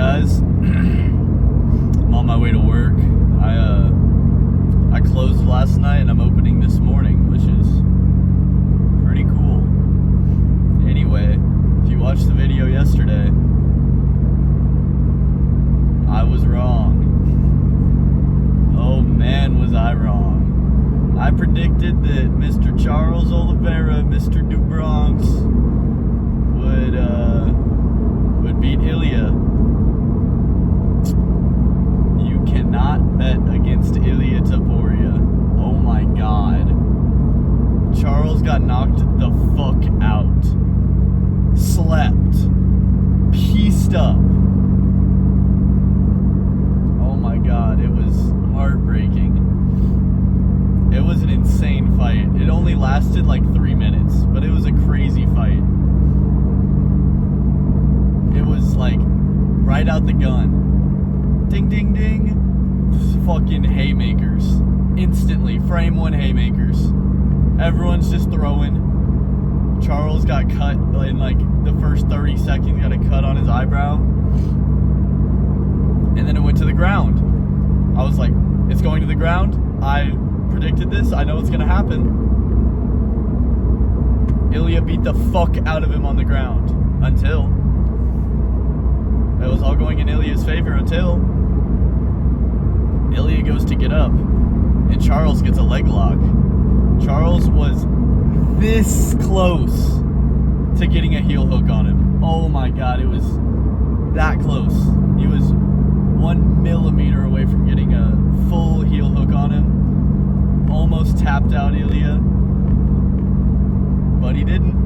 guys? I'm on my way to work. I closed last night and I'm opening this morning, which is pretty cool. Anyway, if you watched the video yesterday, I was wrong. Oh man, was I wrong. I predicted that Mr. Charles Oliveira, Mr. Du Bronx, would beat Ilia. You cannot bet against Ilia Taporia. Oh my god. Charles got knocked the fuck out. Slept. Pieced up. Oh my god, it was heartbreaking. It was an insane fight. It only lasted like 3 minutes, but it was a crazy fight. It was like right out the gun. Ding, ding, ding. Fucking haymakers. Instantly. Frame one haymakers. Everyone's just throwing. Charles got cut in like the first 30 seconds. Got a cut on his eyebrow. And then it went to the ground. I was like, it's going to the ground. I predicted this. I know it's going to happen. Ilia beat the fuck out of him on the ground. Until it was all going in Ilia's favor until Ilia goes to get up and Charles gets a leg lock. Charles was this close to getting a heel hook on him. Oh my god, it was that close. He was 1 millimeter away from getting a full heel hook on him. Almost tapped out Ilia, but he didn't.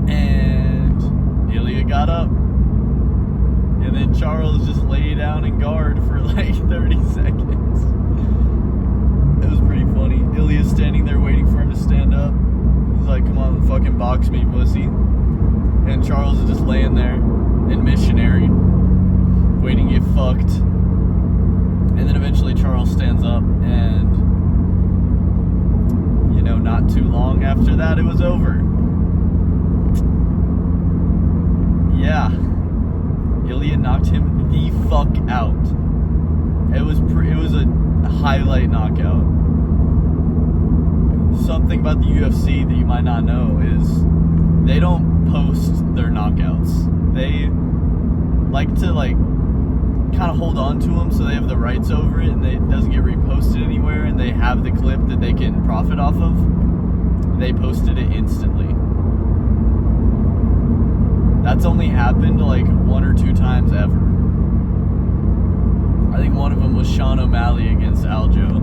And Ilia got up. And then Charles just lay down and guard for like 30 seconds. It was pretty funny. Ilia's standing there waiting for him to stand up. He's like, come on, fucking box me, pussy. And Charles is just laying there in missionary, waiting to get fucked. And then eventually Charles stands up and, you know, not too long after that, it was over. Yeah. Ilia knocked him the fuck out. It was a highlight knockout. Something about the UFC that you might not know is they don't post their knockouts. They like to kind of hold on to them so they have the rights over it and it doesn't get reposted anywhere and they have the clip that they can profit off of. They posted it instantly. That's only happened like 1 or 2 times ever. I think one of them was Sean O'Malley against Aljo.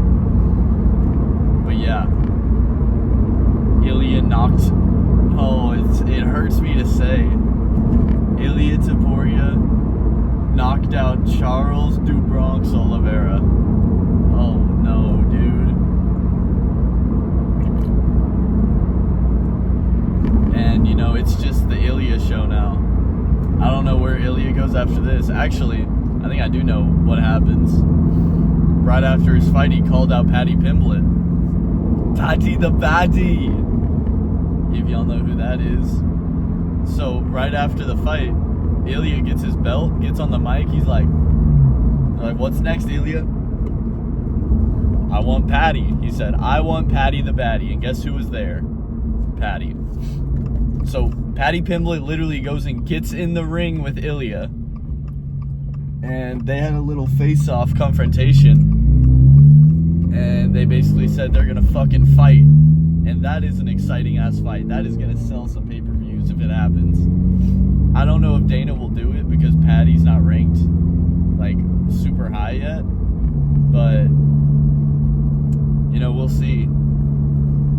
But yeah, Ilia knocked. Oh, it hurts me to say. Ilia Taporia knocked out Charles Du Bronx Oliveira. Oh no, dude. And you know, it's just the Ilia show now. I don't know where Ilia goes after this. Actually, I think I do know what happens. Right after his fight, he called out Paddy Pimblett. Paddy the Paddy! If y'all know who that is. So, right after the fight, Ilia gets his belt, gets on the mic, he's like, what's next, Ilia? I want Paddy. He said, I want Paddy the Baddy. And guess who was there? Paddy. So Paddy Pimblett literally goes and gets in the ring with Ilia. And they had a little face-off confrontation. And they basically said they're going to fucking fight. And that is an exciting-ass fight. That is going to sell some pay-per-views if it happens. I don't know if Dana will do it because Paddy's not ranked, like, super high yet. But, you know, we'll see.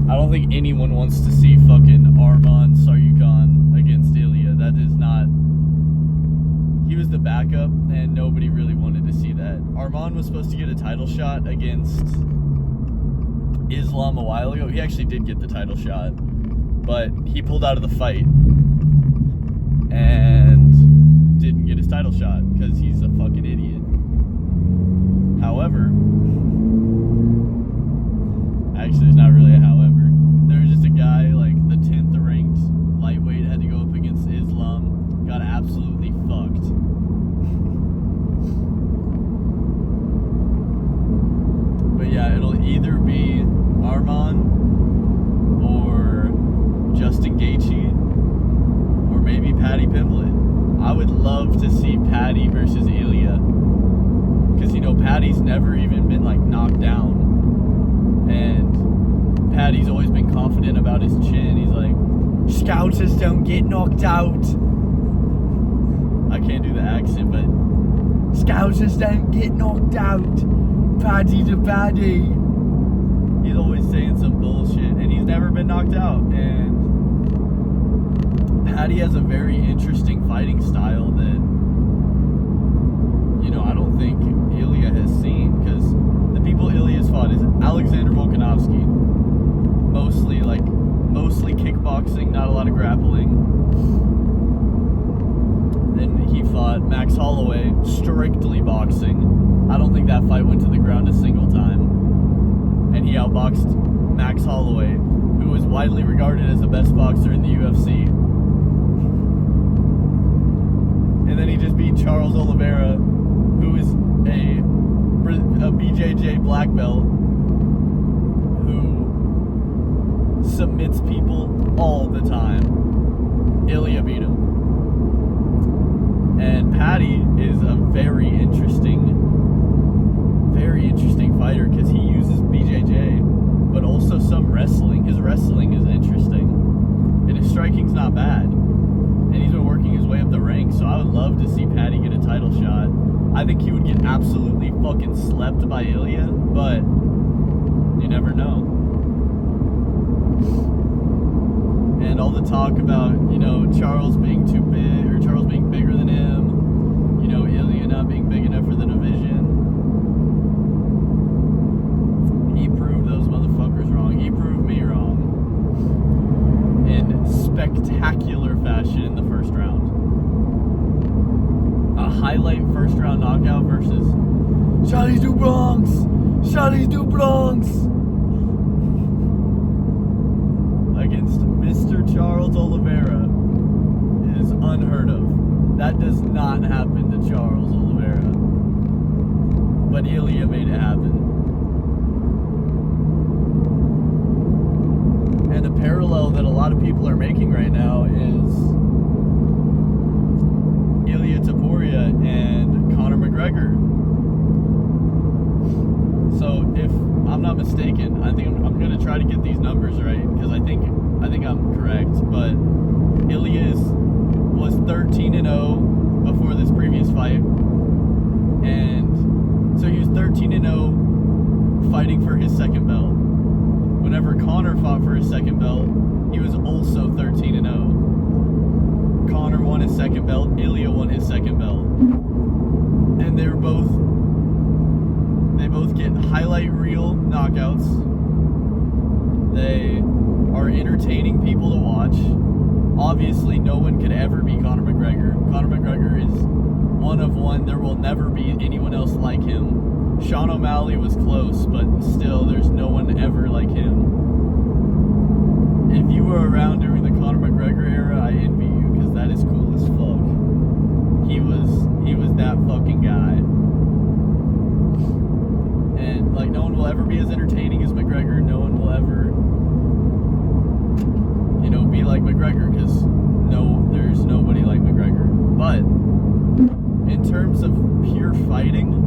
I don't think anyone wants to see fucking Arman Saryukhan against Ilia. That is not... He was the backup, and nobody really wanted to see that. Arman was supposed to get a title shot against Islam a while ago. He actually did get the title shot, but he pulled out of the fight and didn't get his title shot because he's a fucking idiot. However, actually there's not really a however. There was just a guy, like the 10th ranked lightweight, had to go up against Islam, got absolutely fucked. Paddy Pimblett. I would love to see Paddy versus Ilia. Because, you know, Paddy's never even been, like, knocked down. And Paddy's always been confident about his chin. He's like, Scousers don't get knocked out. I can't do the accent, but Scousers don't get knocked out. Paddy's a Paddy. He's always saying some bullshit, and he's never been knocked out. And Paddy has a very interesting fighting style that, you know, I don't think Ilia has seen, because the people Ilia's fought is Alexander Volkanovski, mostly kickboxing, not a lot of grappling. Then he fought Max Holloway, strictly boxing. I don't think that fight went to the ground a single time. And he outboxed Max Holloway, who was widely regarded as the best boxer in the UFC. And then he just beat Charles Oliveira, who is a BJJ black belt, who submits people all the time. Ilia beat him. And Paddy is a very interesting fighter, because he uses BJJ, but also some wrestling. His wrestling is interesting, and his striking's not bad. And he's been working his way up the ranks, so I would love to see Paddy get a title shot. I think he would get absolutely fucking slept by Ilia, but you never know. And all the talk about, you know, Charles being too big, or Charles being bigger than him, you know, Ilia not being big enough for the division. He proved those motherfuckers wrong. He proved me wrong. In spectacular fashion in the first round. A highlight first round knockout versus Charles du Bronx! Charles du Bronx! Against Mr. Charles Oliveira is unheard of. That does not happen to Charles Oliveira. But Ilia made it happen. And a parallel that a lot of people are making right now is Ilia Topuria and Conor McGregor. So if I'm not mistaken, I think I'm going to try to get these numbers right, because I think I'm correct, but Ilia was 13-0 before this previous fight, and so he was 13-0 fighting for his second belt. Whenever Conor fought for his second belt, he was also 13-0. Conor won his second belt, Ilia won his second belt. And they both get highlight reel knockouts. They are entertaining people to watch. Obviously, no one could ever be Conor McGregor. Conor McGregor is one of one. There will never be anyone else like him. Sean O'Malley was close, but still, there's no one ever like him. If you were around during the Conor McGregor era, I envy you, because that is cool as fuck. He was that fucking guy. And, like, no one will ever be as entertaining as McGregor. No one will ever, you know, be like McGregor, because there's nobody like McGregor. But in terms of pure fighting,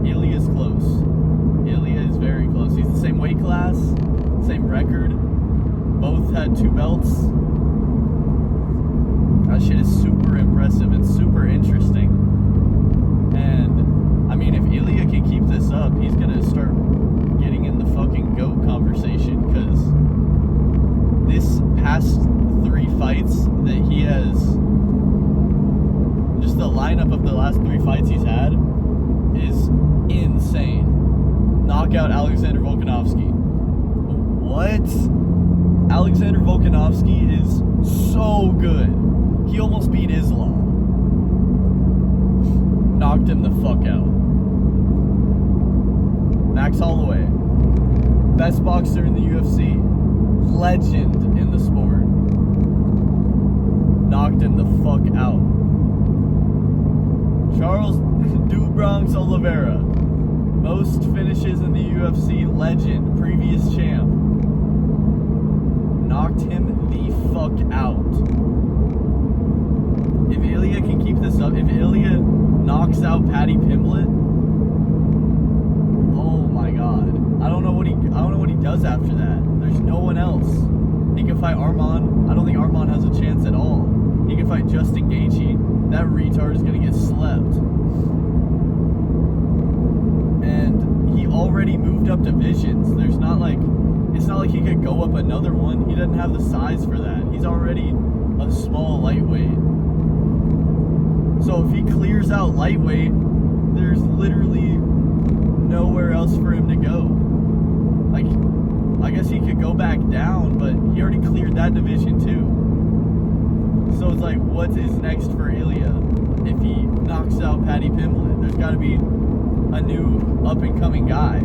Ilia's close. Ilia is very close. He's the same weight class, same record. Both had 2 belts. That shit is super impressive and super interesting. And, I mean, if Ilia can keep this up, he's going to start getting in the fucking GOAT conversation, because this past 3 fights that he has, just the lineup of the last 3 fights he's had is insane. Knockout Alexander Volkanovski. What? Alexander Volkanovski is so good. He almost beat Islam. Knocked him the fuck out. Max Holloway, best boxer in the UFC, legend in the sport, knocked him the fuck out. Charles du Bronx Oliveira, most finishes in the UFC, legend, previous champ, knocked him the fuck out. knocks out Paddy Pimblett, oh my god. I don't know what he does after that. There's no one else. He can fight Arman. I don't think Arman has a chance at all. He can fight Justin Gaethje. That retard is gonna get slept. And he already moved up divisions. It's not like he could go up another one. He doesn't have the size for that. He's already a small lightweight. So if he clears out lightweight, there's literally nowhere else for him to go. Like, I guess he could go back down, but he already cleared that division too. So it's like, what is next for Ilia if he knocks out Paddy Pimblett? There's got to be a new up-and-coming guy.